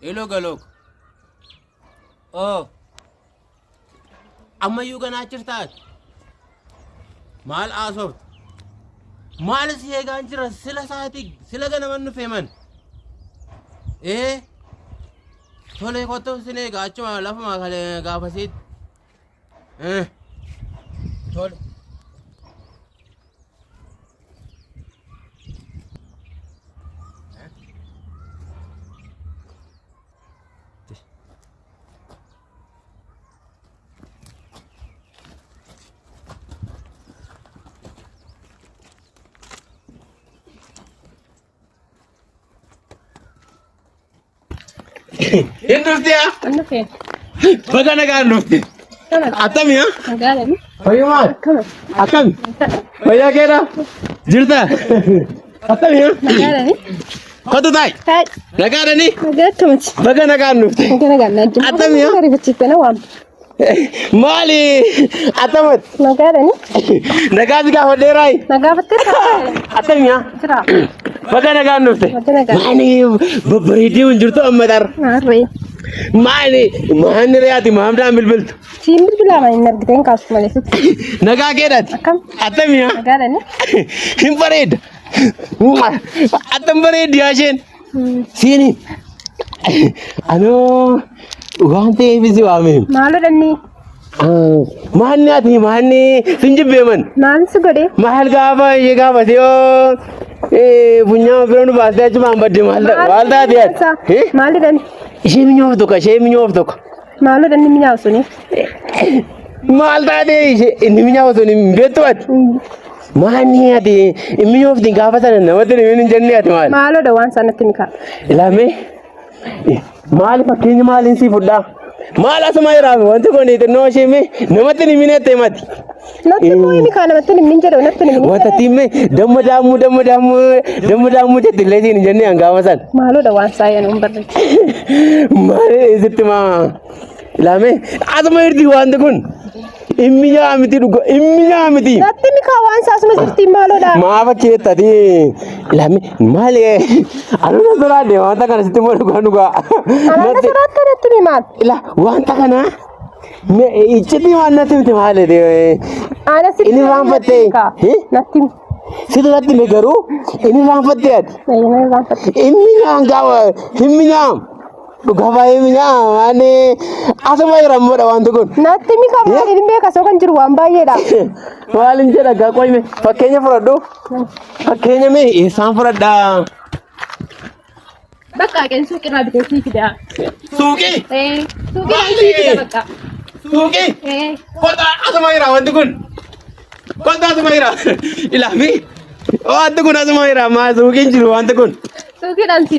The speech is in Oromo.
Galok. Oh. Amma you gonna start. Mal asof. Mal siya ganjira sila sa atig. Sila ga naman no feman. Thole ko to sine gacho laf ma khale ga fasid. Thole Industria? Ano kaya? Baga nag-industria. Atam ya? Nagalan. Payumat. Kama. Atam. Paya kera. Jirta. Atam ya? Nagalan eh. Koto tay? Hai. Nagara ni? Nagalan kamach. Baga nag-industria. Nagalan. Atam ya? Kari bachite na wam. Mali. Atamat. Nagalan eh. Nagasi ka hoderai. Nagafatte ka. Atam ya? Sira. Baga nag-industria. Baga nag-industria. Mani babaridi unjurto amadar. Arre. Mani mahani riyati mahamda bilbil. Simbil bila main nargiten kasu male sut. Naga kedat. Akam. Atam ya? Nagalan eh. Himpared. Atam pared yashin. Sini. Ano wante bisi wame. Malu danni. Mahani ati mahani sinjibe man. Nan sugade. Mahal gaba ye gaba dio. Punya beronu bahasa cuma ambade mahal. Walda dia. Malu danni. Sheminyo to ka. Malu danni minya usuni. Malda de ini minya usuni betwat. Mahani ati minyo of gaba sana nawate ni janni ati mal. Malu da wan sana timika. Ilame mal pakinyi mal insi fudda. Mal asmai rame wantu ko ni no sheme nawate ni minete mati. Natti mo ini kana matti ni minja do natti ni. Wata timme damu te dileji ni janni anga masan. Malu da wan saya number. Mare izitma ilame asmai irdi wandu kun. Immiya amiti dugo immiya amiti. Natti mi ka wan sa asma jirti malu da. Maafa ke tadi ilame male aruna sura de wanta kana sitimo duga. Ana surat karatti ni mal. Ila wanta kana me ichiti wanna timti male de. Ana sitti. Ini wampate. Natti. Situ natti me garu ini wampate. Ini wampate. Immiya gawa immiya. Gaba immiya ane asma iramu da wantu kun. Natti mi ka mal ini me ka so kan jiru wan baye da. Walin jeda ga koi me fakenya furado. Fakenya me isan furada. Bakka ken suki na bite siki da. Suki. Suki na siki da bakka. Suki. Kota asma ira wantu kun. Kota asma ira. Ilami. Oh wantu kun asma ira ma suki jiru wantu kun. Suki dan